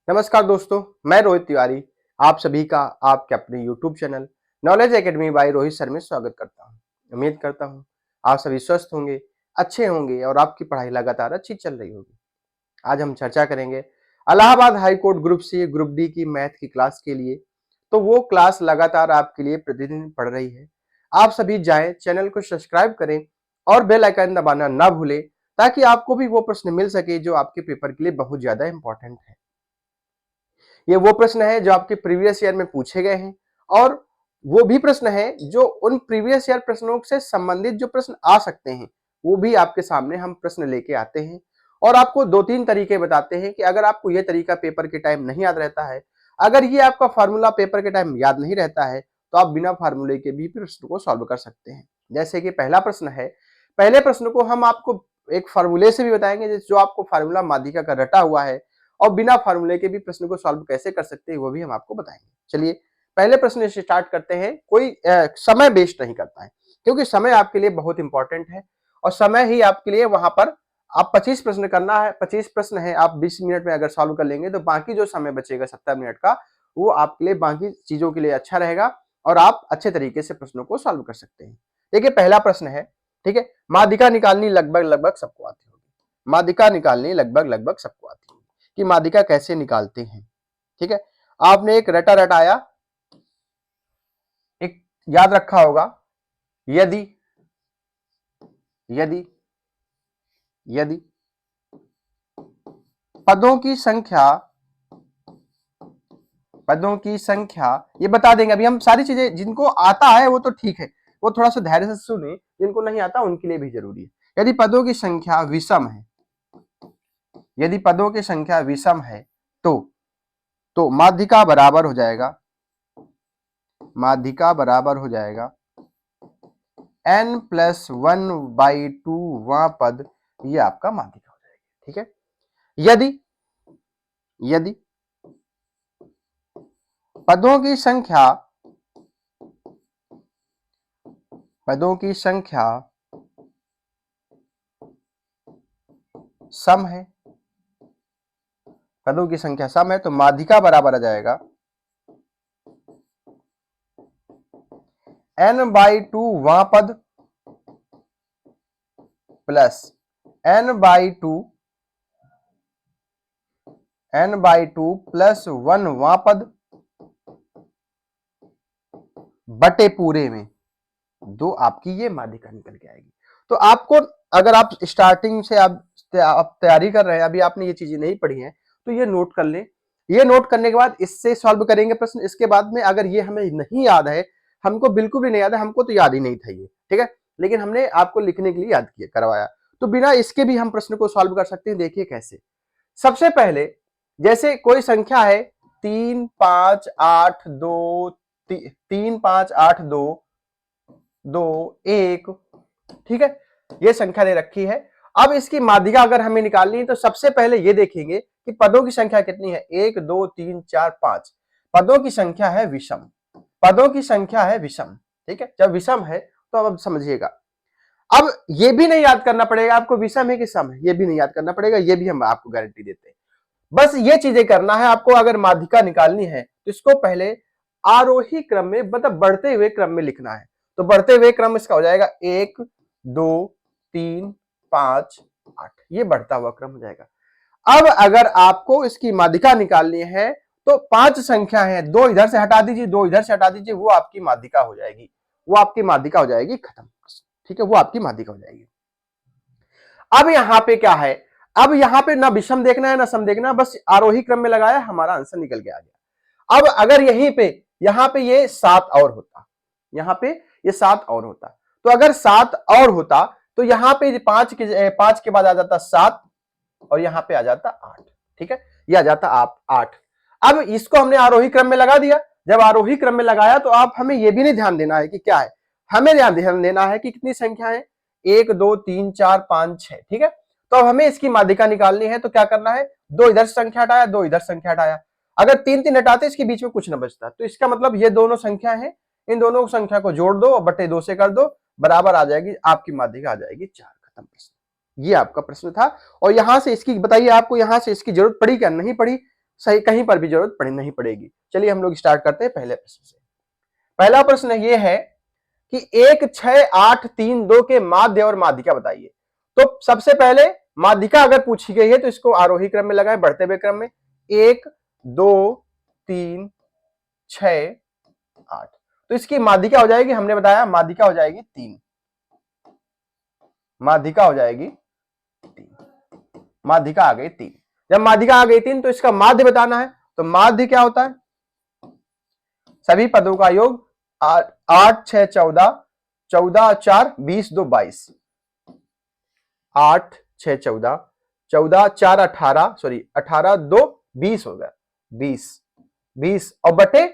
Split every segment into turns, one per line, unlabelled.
नमस्कार दोस्तों, मैं रोहित तिवारी आप सभी का आपके अपने YouTube channel knowledge academy by Rohit sir में स्वागत करता हूं। उम्मीद करता हूं आप सभी स्वस्थ होंगे, अच्छे होंगे और आपकी पढ़ाई लगातार अच्छी चल रही होगी। आज हम चर्चा करेंगे Allahabad high court group C group D की मैथ की क्लास के लिए। तो वो क्लास लगातार आपके लिए प्रतिदिन पढ़ रही है। आप सभी जाएं, चैनल को सब्सक्राइब करें और बेल आइकन दबाना ना भूलें ताकि आपको भी वो प्रश्न मिल सके जो आपके पेपर के लिए बहुत ज्यादा इंपॉर्टेंट है। ये वो प्रश्न है जो आपके प्रीवियस ईयर में पूछे गए हैं और वो भी प्रश्न है जो उन प्रीवियस ईयर प्रश्नों से संबंधित जो प्रश्न आ सकते हैं वो भी आपके सामने हम प्रश्न लेके आते हैं और आपको दो तीन तरीके बताते हैं कि अगर आपको ये तरीका पेपर के टाइम नहीं याद रहता है, अगर ये आपका फार्मूला पेपर के टाइम याद नहीं रहता है तो आप बिना फार्मूले के भी प्रश्न को सॉल्व कर सकते हैं। जैसे कि पहला प्रश्न है, पहले प्रश्न को हम आपको एक फार्मूले से भी बताएंगे जो आपको फार्मूला माध्यिका का रटा हुआ है और बिना फार्मूले के भी प्रश्न को सॉल्व कैसे कर सकते हैं वो भी हम आपको बताएंगे। चलिए पहले प्रश्न से स्टार्ट करते हैं। कोई समय वेस्ट नहीं करता है क्योंकि समय आपके लिए बहुत इंपॉर्टेंट है और समय ही आपके लिए वहां पर आप 25 प्रश्न करना है, 25 प्रश्न है, आप 20 मिनट में अगर सॉल्व कर लेंगे तो बाकी जो समय बचेगा 70 मिनट का वो आपके लिए बाकी चीजों के लिए अच्छा रहेगा और आप अच्छे तरीके से प्रश्नों को सॉल्व कर सकते हैं। देखिए पहला प्रश्न है, ठीक है, माध्यिका निकालनी लगभग लगभग सबको आती होगी। माध्यिका निकालनी लगभग लगभग सबको आती होगी कि माध्यिका कैसे निकालते हैं। ठीक है, आपने एक रटा रटाया, एक याद रखा होगा, यदि यदि यदि पदों की संख्या ये बता देंगे। अभी हम सारी चीजें जिनको आता है वो तो ठीक है, वो थोड़ा सा धैर्य से सुने, जिनको नहीं आता उनके लिए भी जरूरी है। यदि पदों की संख्या विषम है, यदि पदों की संख्या विषम है तो माध्यिका बराबर हो जाएगा, माध्यिका बराबर हो जाएगा n+1/2 वह पद, ये आपका माध्यिका हो जाएगी। ठीक है, यदि यदि पदों की संख्या सम है, पदों की संख्या सम है तो माध्यिका बराबर आ जाएगा n/2 वह पद प्लस n/2 प्लस 1 वह पद बटे पूरे में दो, आपकी ये माध्यिका निकल के आएगी। तो आपको अगर आप स्टार्टिंग से आप तैयारी कर रहे हैं, अभी आपने ये चीजें नहीं पढ़ी हैं तो ये नोट कर लें। ये नोट करने के बाद इससे सॉल्व करेंगे प्रश्न। इसके बाद में अगर ये हमें नहीं याद है, हमको बिल्कुल भी नहीं याद है, हमको तो याद ही नहीं था ये, ठीक है, लेकिन हमने आपको लिखने के लिए याद किया करवाया, तो बिना इसके भी हम प्रश्न को सॉल्व कर सकते हैं। देखिए कैसे। सबसे पहले जैसे कोई संख्या है 3 5 8 2 3 5 8 2 2 1, ठीक है, ये संख्या दे रखी है। अब इसकी माध्यिका अगर हमें निकालनी है तो सबसे पहले ये देखेंगे कि पदों की संख्या कितनी है, 1 2 3 4 5। पदों की संख्या है विषम, पदों की संख्या है विषम। ठीक है, जब विषम है तो अब समझिएगा। अब ये भी नहीं याद करना पड़ेगा आपको विषम है कि सम है, ये भी नहीं याद करना पड़ेगा, ये भी हम आपको गारंटी देते हैं। बस ये चीजें करना है आपको। अगर माध्यिका निकालनी है तो इसको पहले आरोही क्रम में, मतलब बढ़ते हुए क्रम में लिखना है। तो बढ़ते हुए क्रम इसका हो जाएगा 1 2 3 5 8, ये बढ़ता हुआ क्रम हो जाएगा। अब अगर आपको इसकी माध्यिका निकालनी है तो 5 संख्या है, 2 इधर से हटा दीजिए, 2 इधर से हटा दीजिए, वो आपकी माध्यिका हो जाएगी, वो आपकी माध्यिका हो जाएगी, खत्म। ठीक है, वो आपकी माध्यिका हो जाएगी। अब यहां पे क्या है, अब यहां पे ना विषम देखना है ना सम देखना, बस आरोही क्रम में लगाया, हमारा आंसर निकल के आ गया। अब अगर यहीं पे यहां पे ये 7 और होता, यहां पे ये 7 और होता, तो अगर 7 और होता तो यहां पे 5 के बाद आ जाता 7 और यहां पे आ जाता 8। ठीक है, ये आ जाता आप 8। अब इसको हमने आरोही क्रम में लगा दिया। जब आरोही क्रम में लगाया तो आप हमें यह भी नहीं ध्यान देना है कि क्या है, हमें ध्यान देना है कि कितनी संख्या है, 1 2 3 4 5 6। ठीक है, तो अब हमें इसकी माध्यिका निकालनी है तो क्या करना है, 2 इधर संख्या हटाया, 2 इधर संख्या हटाया। अगर 3 3 हटाते इसके बीच में कुछ न बचता, तो इसका मतलब ये दोनों संख्या है, इन दोनों संख्या को जोड़ दो और बटे 2 से कर दो, बराबर आ जाएगी, आपकी माध्यिका आ जाएगी 4। खत्म प्रश्न। ये आपका प्रश्न था। और यहां से इसकी बताइए, आपको यहां से इसकी जरूरत पड़ी क्या, नहीं पड़ी। सही कहीं पर भी जरूरत नहीं पड़ेगी। चलिए हम लोग स्टार्ट करते हैं पहले प्रश्न से। पहला प्रश्न ये है कि 1 6 8 3 2 के माध्य और माध्यिका बताइए। तो सबसे पहले माध्यिका अगर पूछी गई है तो इसको आरोही क्रम में लगाएं, बढ़ते हुए क्रम में। 1 2 3 6 8, तो इसकी माध्यिका हो जाएगी, हमने बताया माध्यिका हो जाएगी 3, माध्यिका हो जाएगी 3, माध्यिका आ गई 3। जब माध्यिका आ गई 3 तो इसका माध्य बताना है। तो माध्य क्या होता है? सभी पदों का योग 8 6 14, 14 4 20 2 22, 8 6 14, 14 4 18, सॉरी 18 2 20 हो गया, 20 और बटे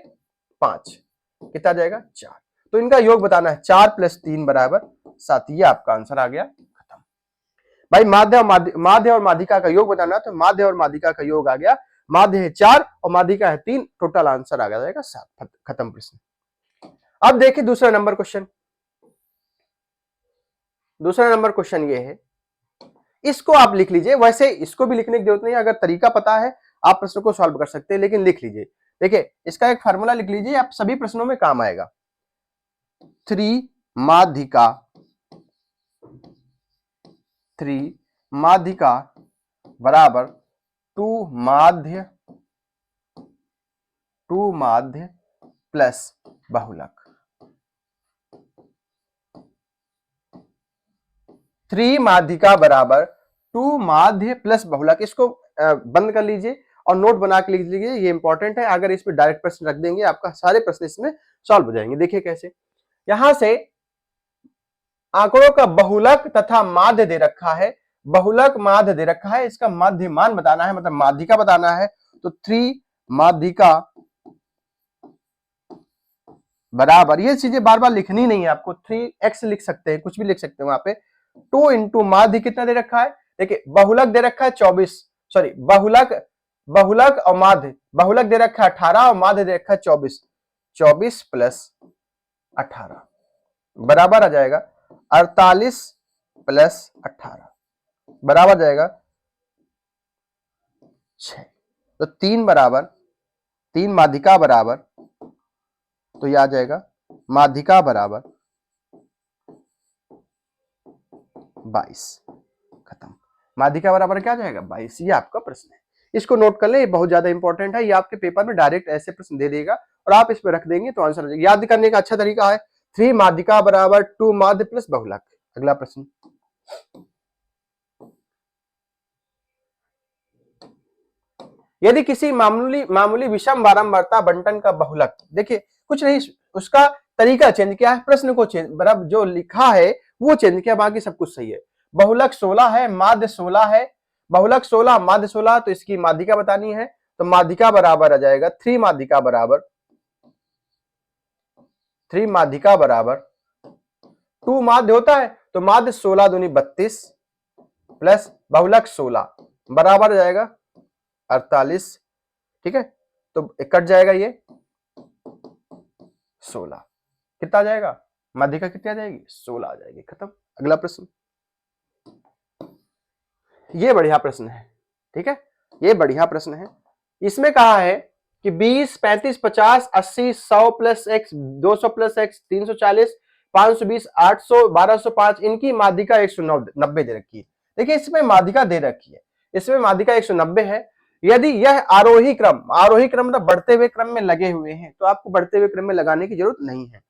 5 कितना जाएगा? 4। तो इनका योग बताना है, 4 + 3 = 7। ये आपका आंसर आ गया, खत्म। भाई माध्य और माध्यिका का योग बताना, तो माध्य और माध्यिका का योग आ गया, माध्य है 4 और माध्यिका है 3, टोटल आंसर आ जाएगा 7। खत्म प्रश्न। अब देखिए दूसरा नंबर क्वेश्चन। दूसरा नंबर क्वेश्चन ये है, इसको आप लिख लीजिए, वैसे इसको भी लिखने की जरूरत नहीं है, अगर तरीका पता है आप प्रश्न को सॉल्व कर सकते हैं, लेकिन लिख लीजिए। देखिए इसका एक फार्मूला लिख लीजिए, आप सभी प्रश्नों में काम आएगा। 3 माध्यिका 3 माध्यिका बराबर 2 माध्य प्लस बहुलक। 3 माध्यिका बराबर 2 माध्य प्लस बहुलक। इसको बंद कर लीजिए और नोट बना के लिख लीजिए, ये इंपॉर्टेंट है। अगर इस पे डायरेक्ट प्रश्न रख देंगे आपका सारे प्रश्न इसमें सॉल्व हो जाएंगे। देखिए कैसे, यहां से आंकड़ों का बहुलक तथा माध्य दे रखा है, बहुलक माध्य दे रखा है, इसका माध्यमान बताना है, मतलब माध्यिका बताना है। तो 3 माध्यिका बराबर, ये चीजें बार बार लिखनी नहीं है आपको, 3x लिख सकते हैं, कुछ भी लिख सकते हैं वहां पे। 2 इंटू माध्य कितना दे रखा है? देखिए बहुलक दे रखा है 24, सॉरी बहुलक और माध्य, बहुलक दे रखा है 18 और माध्य दे रखा है 24, 24 + 18 बराबर आ जाएगा 48 + 18 बराबर जाएगा 6। तो 3 बराबर 3 माध्यिका बराबर, तो यह आ जाएगा माध्यिका बराबर 22। खत्म। माध्यिका बराबर क्या जाएगा? 22। ये आपका प्रश्न है, इसको नोट कर ले, ये बहुत ज्यादा इंपॉर्टेंट है। ये आपके पेपर में डायरेक्ट ऐसे प्रश्न दे देगा और आप इस पे रख देंगे तो आंसर हो जाएगा। याद करने का अच्छा तरीका है, 3 माध्यिका बराबर 2 माध्य प्लस बहुलक। अगला प्रश्न, यदि किसी मामूली विषम बारंबारता बंटन का बहुलक, देखिए कुछ नहीं, उसका तरीका चेंज किया है, प्रश्न को चेंज, बराबर जो लिखा है वो चेंज किया, बाकी सब कुछ सही है। बहुलक 16 है, माध्य 16 है, बहुलक 16 माध्य 16, तो इसकी माध्यिका बतानी है। तो माध्यिका बराबर आ जाएगा 3 माध्यिका बराबर 2 माध्य होता है, तो माध्य 16 दूनी 32 प्लस बहुलक 16 बराबर आ जाएगा 48। ठीक है, तो कट जाएगा ये 16, कितना आ जाएगा? माध्यिका कितनी आ जाएगी? 16 आ जाएगी। खत्म। अगला प्रश्न, ये बढ़िया प्रश्न है, ठीक है, ये बढ़िया प्रश्न है। इसमें कहा है कि 20 35 50 80 100 + x 200 + x 340 520 800 1205 इनकी माध्यिका 190 दे रखी है। देखिए इसमें माध्यिका दे रखी है, इसमें माध्यिका 190 है। यदि यह आरोही क्रम मतलब बढ़ते हुए क्रम में लगे हुए हैं, तो आपको बढ़ते हुए क्रम में लगाने की जरूरत नहीं है।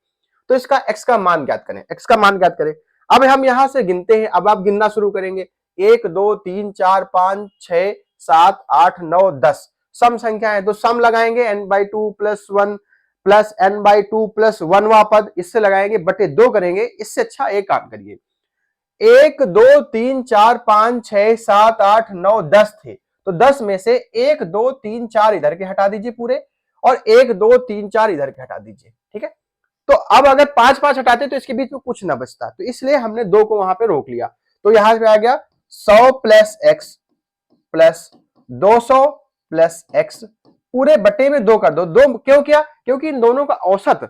तो इसका x का मान ज्ञात करें, x का मान ज्ञात करें। अब हम यहां से गिनते हैं, अब आप गिनना शुरू करेंगे, 1 2 3 4 5 6 7 8 9 10 सम संख्या है, तो सम लगाएंगे n/2 + 1 + n/2 + 1वां पद, इससे लगाएंगे, बटे 2 करेंगे। इससे अच्छा एक काम करिए, 1 2 3 4 5 6 7 8 9 10 थे, तो 10 में से 1 2 3 4 इधर के हटा दीजिए पूरे, और 1 2 3 4 इधर के हटा दीजिए। ठीक है, तो अब अगर 5 5 हटाते तो इसके बीच में कुछ ना बचता, तो इसलिए हमने 2 को वहां पे रोक लिया। तो यहां पे आ गया 100 + x + 200 + x पूरे बटे में 2 कर दो। 2 क्यों किया? क्योंकि इन दोनों का औसत,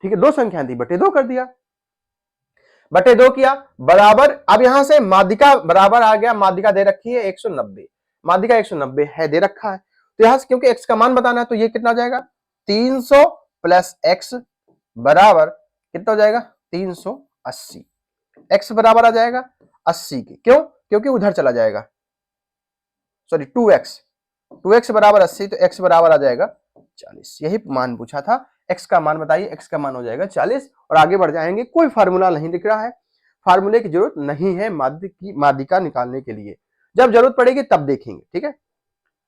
ठीक है, 2 संख्या थी, बटे 2 कर दिया, बटे 2 किया बराबर। अब यहां से माध्यिका बराबर आ गया, माध्यिका दे रखी है 190, माध्यिका 190 है, दे रखा है, तो यहां से क्योंकि x का मान बताना है तो ये कितना हो जाएगा 300 प्लस x बराबर कितना हो जाएगा 380। x बराबर आ जाएगा 80 के, क्यों? क्योंकि उधर चला जाएगा, सॉरी 2x बराबर 80, तो x बराबर आ जाएगा 40। यही मान पूछा था, x का मान बताइए, x का मान हो जाएगा 40। और आगे बढ़ जाएंगे, कोई फार्मूला नहीं दिख रहा है, फार्मूले की जरूरत नहीं है माध्यिका निकालने के लिए, जब जरूरत पड़ेगी तब देखेंगे, ठीक है।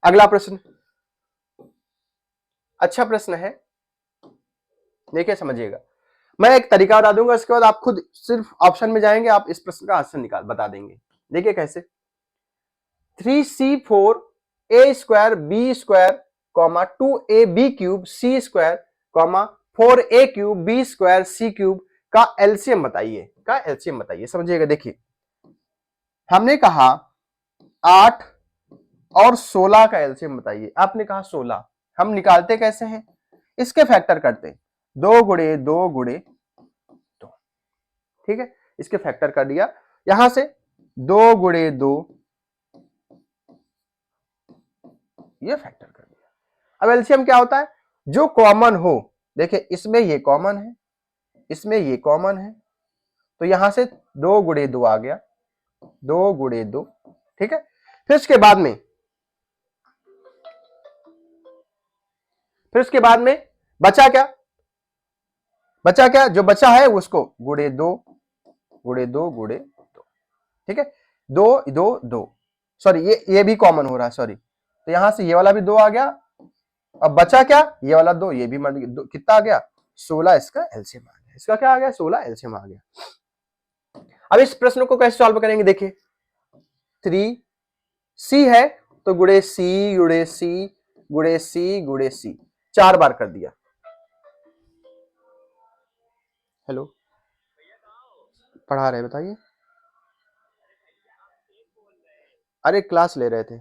अगला प्रश्न, अच्छा प्रश्न है, देखिए समझिएगा। मैं एक तरीका बता दूंगा, इसके बाद आप खुद सिर्फ ऑप्शन में जाएंगे, आप इस प्रश्न का आंसर बता देंगे। देखिए कैसे, 3c4 a square b square 2ab cube c square 4a cube b square c cube का एलसीएम बताइए, समझिएगा। देखिए हमने कहा 8 और 16 का एलसीएम बताइए, आपने कहा 16, हम निकालते कैसे हैं, इसके फैक्टर करते हैं, 2 गुणे 2 गुणे 2, ठीक है, इसके फैक्टर कर दिया, यहां से 2 गुणे 2, ये फैक्टर कर दिया। अब एलसीएम क्या होता है, जो कॉमन हो, देखिए इसमें ये कॉमन है, इसमें ये कॉमन है, तो यहां से 2 गुणे 2 आ गया, 2 गुणे 2, ठीक है। फिर उसके बाद में बचा क्या, जो बचा है उसको गुणे 2 गुणे 2 गुणे 2, ठीक है, 2 2 2, सॉरी ये भी कॉमन हो रहा है, सॉरी, तो यहां से ये वाला भी 2 आ गया, अब बचा क्या, ये वाला 2, ये भी कितना आ गया 16, इसका एलसीएम आ गया, इसका क्या आ गया 16 एलसीएम आ गया। अब इस प्रश्न को कैसे सॉल्व करेंगे, देखिए 3c है तो गुणे c गुणे c गुणे c गुणे c, 4 बार कर दिया। हेलो, पढ़ा रहे बताइए, अरे क्लास ले रहे थे।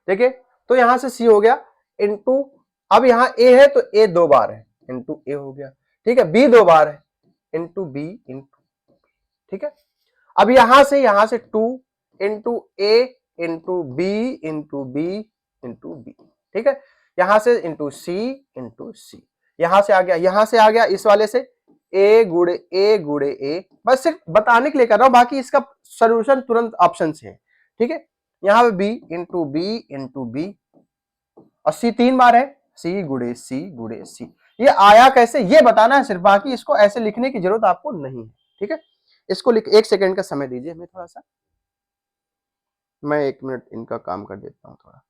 देखिए तो यहां से c हो गया इनटू, अब यहां a है तो a 2 बार है, इनटू a हो गया, ठीक है, b 2 बार है, इनटू b इनटू, ठीक है। अब यहां से 2 into a into b into b into b, ठीक है, यहां से इंटू c, यहां से आ गया इस वाले से a गुणे a, बस सिर्फ बताने के लिए कर रहा हूं, बाकी इसका सोल्यूशन तुरंत ऑप्शन से है, ठीक है। यहां पे b इंटू b और c 3 बार है, c गुणे c, ये आया कैसे ये बताना है सिर्फ, बाकी इसको ऐसे लिखने की जरूरत आपको नहीं है, ठीक है। इसको लिख, 1 सेकंड का समय दीजिए हमें थोड़ा सा, मैं 1 मिनट इनका काम कर देता हूं थोड़ा।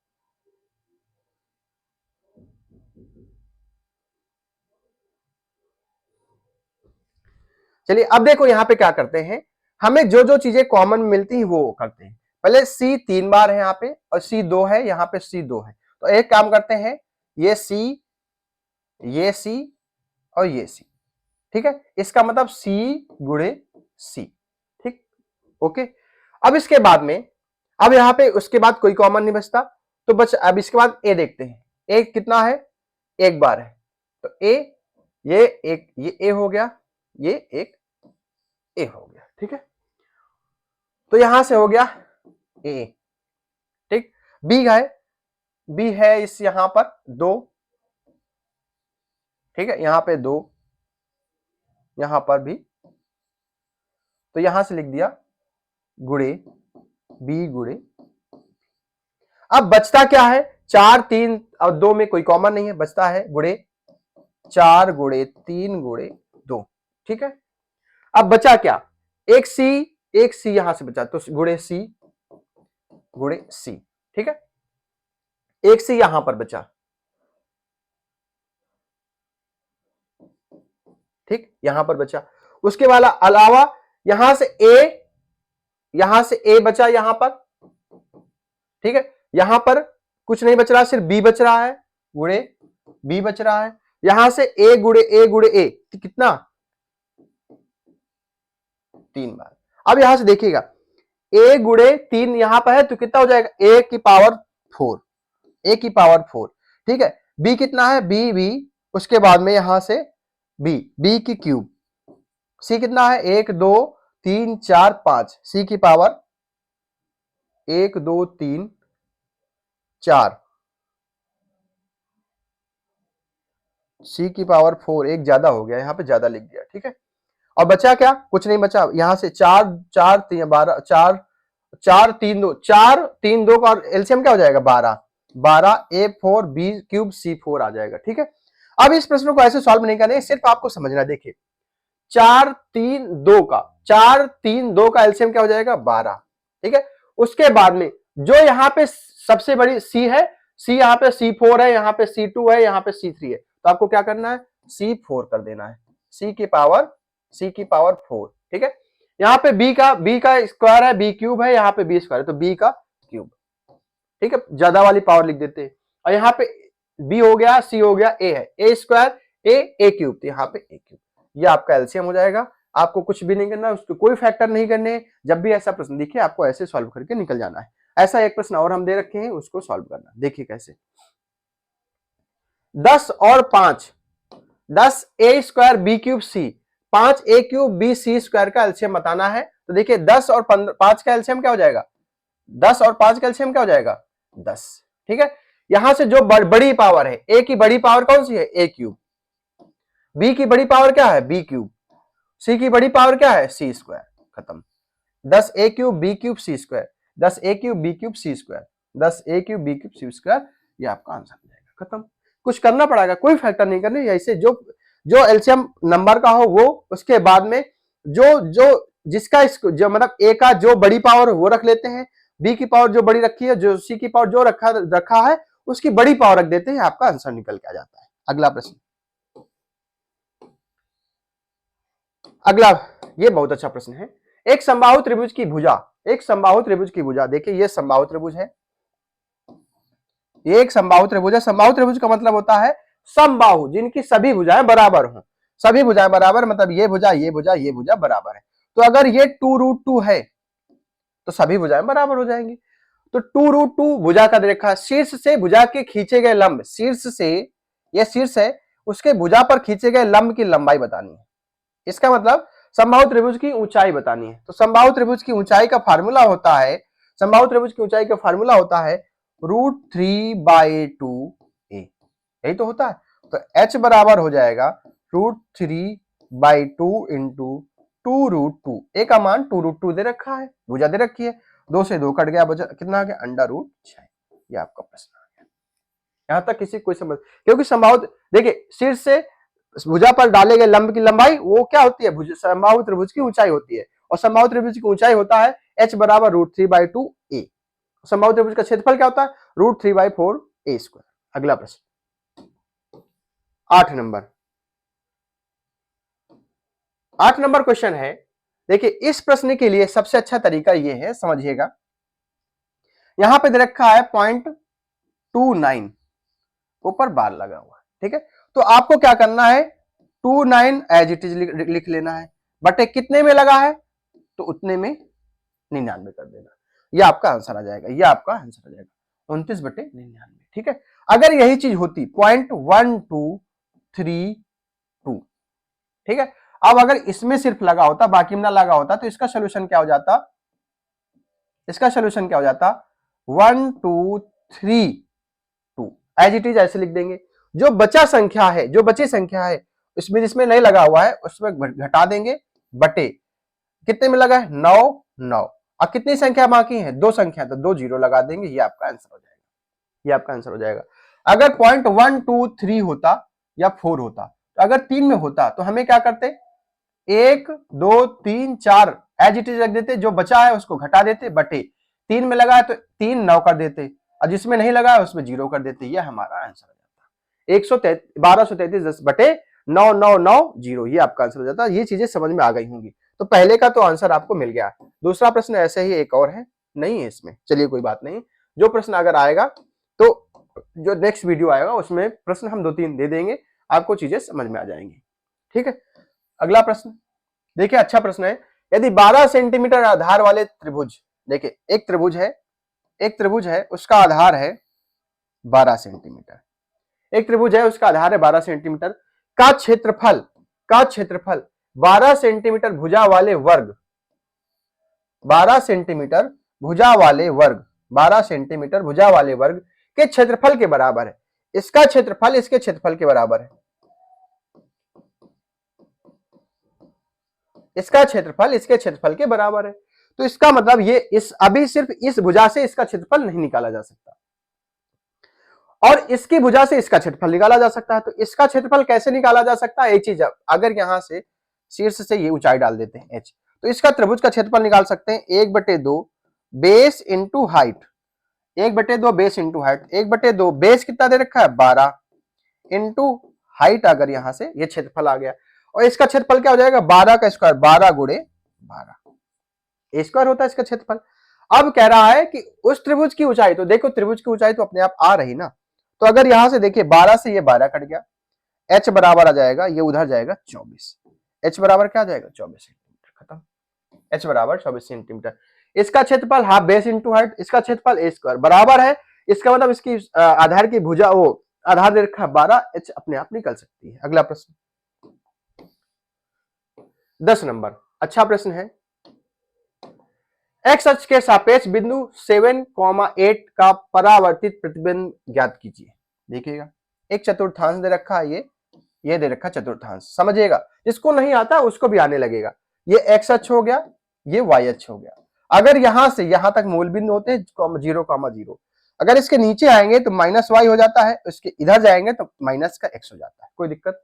चलिए अब देखो यहां पे क्या करते हैं, हमें जो जो चीजें कॉमन मिलती हैं वो करते हैं। पहले c 3 बार है यहाँ पे और c 2 है, यहाँ पे c 2 है, तो एक काम करते हैं, ये c और ये c, ठीक है, इसका मतलब c गुणे c, ठीक, ओके। अब इसके बाद में, अब यहाँ पे उसके बाद कोई कॉमन नहीं बचता, तो अब इसके बाद a देखते हैं, a कितना है, 1 बार है, तो a, ये a हो गया, ये एक a हो गया, ठीक है, तो यहां से हो गया a, ठीक। b है इस यहां पर 2, ठीक है, यहां पे 2, यहां पर भी, तो यहां से लिख दिया गुणे b गुणे, अब बचता क्या है, 4 3 और 2 में कोई कॉमन नहीं है, बचता है गुणे 4 गुणे 3 गुणे 2, ठीक है। अब बचा क्या, एक c यहां से बचा, तो गुणे c, ठीक है, एक c यहां पर बचा, ठीक, यहां पर बचा, उसके वाला अलावा यहां से a बचा यहां पर, ठीक है, यहां पर कुछ नहीं बच रहा, सिर्फ b बच रहा है, गुणे b बच रहा है, यहां से a गुणे a कितना 3 बार। अब यहां से देखिएगा a गुणे 3 यहां पर है तो कितना हो जाएगा a की पावर 4, ठीक है, b कितना है b, उसके बाद में यहां से b की क्यूब, c कितना है 1 2 3 4 5, सी की पावर 1 2 3 4, सी की पावर 4, एक ज्यादा हो गया, यहां पे ज्यादा लिख दिया, ठीक है। और बचा क्या, कुछ नहीं बचा, यहां से 4 4 3 12, 4 4 3 2, 4 3 2 का एलसीएम क्या हो जाएगा 12, 12 A4 B क्यूब C4 आ जाएगा, ठीक है। अब इस प्रश्न को ऐसे सॉल्व नहीं करना है, सिर्फ आपको समझना, देखिए 4 3 2 का 4 3 2 का एलसीएम क्या हो जाएगा 12, ठीक है। उसके बाद में जो यहाँ पे सबसे बड़ी C है, C यहाँ पे C4 है, यहाँ पे C2 है, यहाँ पे C3 है, तो आपको क्या करना है C4 कर देना है, C की पावर 4, ठीक है। यहाँ पे B का स्क्वायर है, B क्यूब है, यहाँ पे B स्क्वायर है, तो B का क्यूब, ठीक है, ज्यादा वाली पावर लिख देते हैं। और यहाँ पे B हो गया, C हो गया, A है, A स्क्वायर A क्यूब, तो यहाँ पे A क्यूब, ये आपका एलसीएम हो जाएगा। आपको कुछ भी नहीं करना, उसको कोई फैक्टर नहीं करने, जब भी ऐसा प्रश्न दिखे आपको ऐसे सॉल्व करके निकल जाना है। ऐसा एक प्रश्न और हम दे रखे हैं, उसको सॉल्व करना, देखिए कैसे। 10 और 5, 10 A square B cube C, 5 A cube B C square का एलसीएम बताना है। तो देखिए 10 और 5 का एलसीएम क्या हो जाएगा, 10 और 5 का एलसीएम क्या हो जाएगा 10, ठीक है। यहां से जो बड़ी पावर है, A की बड़ी पावर कौन सी है A क्यूब, B की बड़ी पावर क्या है B क्यूब, C की बड़ी पावर क्या है C स्क्वायर, खत्म। 10 A cube B cube C square, 10 A cube B cube C square, 10 A cube B cube C square, ये आपका आंसर हो जाएगा, खत्म। कुछ करना पड़ेगा, कोई फैक्टर नहीं करने, ऐसे जो जो एलसीएम नंबर का हो वो, उसके बाद में जो जो जिसका जो मतलब A का जो बड़ी पावर वो रख लेते हैं, B की पावर जो बड़ी रखी है, जो C की पावर जो रखा है उसकी बड़ी पावर रख देते हैं, आपका आंसर निकल के आ जाता है। अगला प्रश्न, अगला, ये बहुत अच्छा प्रश्न है। एक समबाहु त्रिभुज की भुजा, एक समबाहु त्रिभुज की भुजा, देखिए ये समबाहु त्रिभुज है, ये एक समबाहु त्रिभुज है। समबाहु त्रिभुज का मतलब होता है समबाहु जिनकी सभी भुजाएं बराबर हों, सभी भुजाएं बराबर मतलब ये भुजा ये भुजा ये भुजा बराबर है। तो अगर ये 2√2 है तो सभी भुजाएं बराबर हो जाएंगी। तो 2√2 भुजा का रेखा, शीर्ष से भुजा के खींचे गए लंब, शीर्ष से, यह शीर्ष है, उसके भुजा पर खींचे गए लंब की लंबाई बतानी है। इसका मतलब समबाहु त्रिभुज की ऊंचाई बतानी है। तो समबाहु त्रिभुज की ऊंचाई का फार्मूला होता है, समबाहु त्रिभुज की ऊंचाई का फार्मूला होता है √3/2a, यही तो होता है। तो h बराबर हो जाएगा √3/2 इंटू 2√2, a का मान 2√2 दे रखा है, भुजा दे रखी है, 2 से 2 कट गया, बचा कितना आ गया √6। ये आपका प्रश्न आ गया। यहां तक किसी कोई समझ, क्योंकि समबाहु देखिए शीर्ष से भुजा पर डाले गए लंब की लंबाई वो क्या होती है, समबाहु त्रिभुज की ऊंचाई होती है, और समबाहु त्रिभुज की ऊंचाई होता है h बराबर √3/2a। समबाहु त्रिभुज का क्षेत्रफल क्या होता है √3/4a स्क्वायर। अगला प्रश्न 8 नंबर, 8 नंबर क्वेश्चन है। देखिए इस प्रश्न के लिए सबसे अच्छा तरीका ये है, समझिएगा, यहां पे दे रखा है 0.29, ऊपर बार लगा हुआ है, ठीक है। तो आपको क्या करना है 29 एज इट इज लिख लेना है, बटे कितने में लगा है तो उतने में 99 कर देना, ये आपका आंसर आ जाएगा, ये आपका आंसर आ जाएगा 29/99, ठीक है। अगर यही चीज होती 0.1232, ठीक है। अब अगर इसमें सिर्फ लगा होता, बाकी में ना लगा होता, तो इसका सोल्यूशन क्या हो जाता, इसका सोल्यूशन क्या हो जाता 1232, एज इट इज ऐसे लिख देंगे। जो बचा संख्या है, जो बची संख्या है इसमें जिसमें नहीं लगा हुआ है उसमें घटा देंगे, बटे कितने में लगा है 9 9, और कितनी संख्या बाकी है 2 संख्या, तो 2 जीरो लगा देंगे, ये आपका आंसर हो जाएगा, ये आपका आंसर हो जाएगा। अगर 0.123 होता या 4 होता, तो अगर 3 में होता तो हमें क्या करते 1 2 3 4 एज इट इज रख देते, जो बचा है उसको घटा देते, बटे 3 में लगा है तो 3 9 कर देते, और जिसमें नहीं लगा है उसमें 0 कर देते, ये हमारा आंसर हो जाता 1233 10 बटे 9 9 9 0, ये आपका आंसर हो जाता। ये चीजें समझ में आ गई होंगी। तो पहले का तो आंसर आपको मिल गया। दूसरा प्रश्न ऐसे ही एक और है, नहीं है इसमें, चलिए कोई बात नहीं, जो प्रश्न अगर आएगा तो जो नेक्स्ट वीडियो आएगा उसमें प्रश्न हम 2-3 दे देंगे, आपको चीजें समझ में आ जाएंगी, ठीक है। अगला प्रश्न देखिए, अच्छा प्रश्न है। यदि 12 सेंटीमीटर आधार वाले त्रिभुज, देखिए एक त्रिभुज है, एक त्रिभुज है उसका आधार है 12 सेंटीमीटर, एक त्रिभुज है उसका आधार है 12 सेंटीमीटर, का क्षेत्रफल 12 सेंटीमीटर भुजा वाले वर्ग 12 सेंटीमीटर भुजा वाले वर्ग, 12 सेंटीमीटर भुजा वाले वर्ग के क्षेत्रफल के बराबर है। इसका क्षेत्रफल इसके क्षेत्रफल के बराबर है, इसका क्षेत्रफल इसके क्षेत्रफल के बराबर है। तो इसका मतलब ये इस अभी सिर्फ इस भुजा से इसका क्षेत्रफल नहीं निकाला जा सकता और इसकी भुजा से इसका क्षेत्रफल निकाला जा सकता है। तो इसका क्षेत्रफल कैसे निकाला जा सकता है? एक चीज, अगर यहां से शीर्ष से ये ऊंचाई डाल देते हैं h, तो इसका त्रिभुज का क्षेत्रफल निकाल सकते हैं 1/2 base into height, 1/2 base into height, 1/2 base कितना दे रखा है 12 इंटू हाइट, अगर यहां से ये क्षेत्रफल आ गया और इसका क्षेत्रफल क्या हो जाएगा 12 का स्क्वायर, 12 गुणे 12 ए स्क्वायर होता है इसका क्षेत्रफल। अब कह रहा है कि उस त्रिभुज की ऊंचाई, तो देखो त्रिभुज की ऊंचाई तो अपने आप आ रही ना, तो अगर यहां से देखिए 12 से ये 12 कट गया, h बराबर आ जाएगा, ये उधर जाएगा 24, h बराबर क्या आ जाएगा 24 सेंटीमीटर, खत्म। h बराबर 24 सेंटीमीटर। इसका क्षेत्रफल हाफ बेस इंटू हाइट, इसका क्षेत्रफल ए स्क्वायर बराबर है, इसका मतलब इसकी आधार की भुजा वो आधार दे रखा 12, h अपने आप निकल सकती है। अगला प्रश्न 10 नंबर, अच्छा प्रश्न है। एक्स अक्ष के सापेक्ष बिंदु 7,8 का परावर्तित प्रतिबिंब ज्ञात कीजिए। देखिएगा एक चतुर्थांश दे रखा है, ये दे रखा चतुर्थांश, समझिएगा जिसको नहीं आता उसको भी आने लगेगा। ये एक्स अक्ष हो गया, ये वाई अक्ष हो गया। अगर यहां से यहां तक मूल बिंदु होते हैं 0,0, अगर इसके नीचे आएंगे तो माइनस वाई हो जाता है, इसके इधर जाएंगे तो माइनस का एक्स हो जाता है, कोई दिक्कत।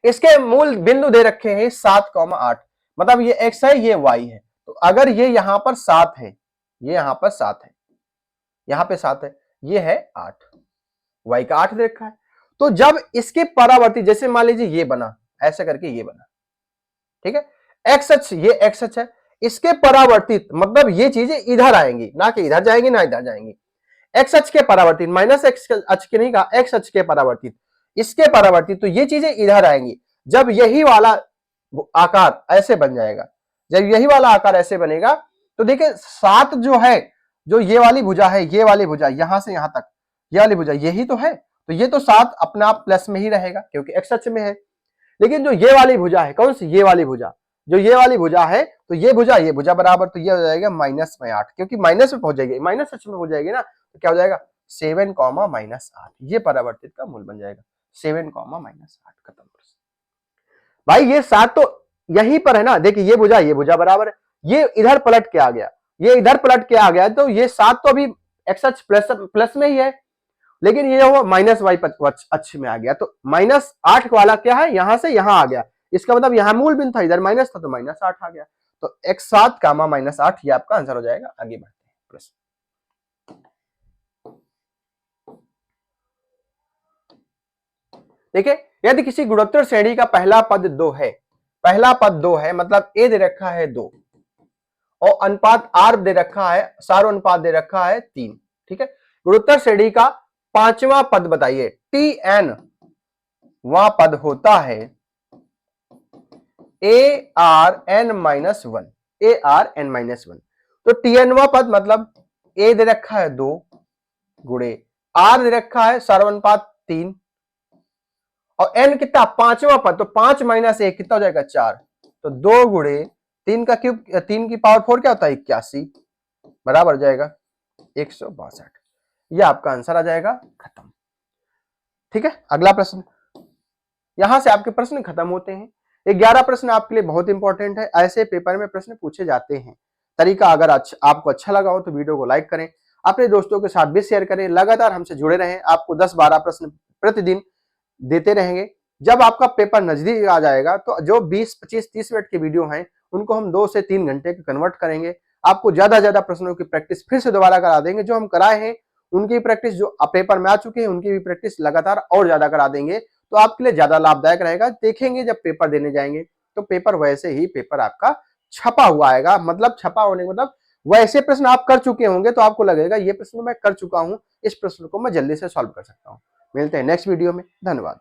इसके मूल बिंदु दे रखे हैं 7,8, मतलब ये एक्स है ये वाई है। तो अगर ये यहां पर 7 है, ये यहां पर 7 है, यहां पे 7 है, ये है 8, वाई का 8 दे रखा है। तो जब इसके परावर्ती, जैसे मान लीजिए ये बना, ऐसे करके ये बना, ठीक है, एक्स अक्ष, ये एक्स अक्ष है, इसके परावर्तित मतलब ये चीजें इधर आएंगी, ना कि इधर जाएंगी ना इधर जाएंगी। एक्स अक्ष के परावर्तित, माइनस एक्स अक्ष के नहीं कहा, एक्स अक्ष के परावर्तित, इसके परावर्तित, तो ये चीजें इधर आएंगी। जब यही वाला आकार ऐसे बन जाएगा, जब यही वाला आकार ऐसे बनेगा, तो देखिए 7 जो है, जो ये वाली भुजा है, ये वाली भुजा यहां से यहां तक, ये वाली भुजा यही तो है, तो ये तो 7 अपना आप प्लस में ही रहेगा क्योंकि एक्स अक्ष में है। लेकिन जो ये वाली भुजा है, कौन सी, ये वाली भुजा, जो ये वाली भुजा है, तो ये भुजा बराबर, तो ये हो जाएगा माइनस में 8, क्योंकि माइनस में पहुंच जाएगी, माइनस अक्ष में हो जाएगी ना, तो क्या हो जाएगा 7,-8, ये परावर्तित का मूल बन जाएगा 7,-8, खत्म। भाई ये 7 तो यहीं पर है ना, देखिए ये भुजा बराबर है, ये इधर पलट के आ गया, ये इधर पलट के आ गया, तो ये 7 तो अभी एक्स अक्ष प्लस में ही है, लेकिन ये वो माइनस वाई अक्ष में आ गया, तो -8 वाला क्या है, यहां से यहां आ गया, इसका मतलब यहां मूल बिंदु था, इधर माइनस था, तो -8 आ गया। तो x7, -8 ये आपका आंसर हो जाएगा। आगे बढ़ते हैं प्रश्न। देखिए यदि किसी गुणोत्तर श्रेणी का पहला पद 2 है, पहला पद 2 है, मतलब a दे रखा है 2 और अनुपात r दे रखा है, सारो अनुपात दे रखा है 3, ठीक है। गुणोत्तर श्रेणी का पांचवा पद बताइए, tn वह पद होता है arn-1, arn-1, तो tn वह पद मतलब a दे रखा है 2 गुणे r दे रखा है सार्वनुपात 3 और n कितना पांचवा पद, तो 5 - 1 कितना हो जाएगा 4, तो 2 गुणे 3 का क्यूब, 3 की पावर 4 क्या होता है 81, बराबर हो जाएगा 162, ये आपका आंसर आ जाएगा, खत्म। ठीक है, अगला प्रश्न, यहां से आपके प्रश्न खत्म होते हैं। 11 प्रश्न आपके लिए बहुत इंपॉर्टेंट है, ऐसे पेपर में प्रश्न पूछे जाते हैं। तरीका अगर आपको अच्छा लगा हो तो वीडियो को लाइक करें, अपने दोस्तों के साथ भी शेयर करें, लगातार हमसे जुड़े रहें। आपको 10-12 प्रश्न प्रतिदिन देते रहेंगे। जब आपका पेपर नजदीक आ जाएगा तो जो 20, 25, 30 मिनट की वीडियो हैं उनको हम 2 से 3 घंटे के कन्वर्ट करेंगे। आपको ज्यादा प्रश्नों की प्रैक्टिस फिर से दोबारा करा देंगे, जो हम कराए हैं उनकी प्रैक्टिस, जो पेपर में आ चुके हैं उनकी भी प्रैक्टिस लगातार और ज्यादा करा देंगे, तो आपके लिए ज्यादा लाभदायक रहेगा। देखेंगे जब पेपर देने जाएंगे तो पेपर वैसे ही पेपर आपका छपा हुआ आएगा, मतलब छपा होने का मतलब वैसे प्रश्न आप कर चुके होंगे, तो आपको लगेगा ये प्रश्न मैं कर चुका हूं, इस प्रश्न को मैं जल्दी से सॉल्व कर सकता हूं। मिलते हैं नेक्स्ट वीडियो में, धन्यवाद।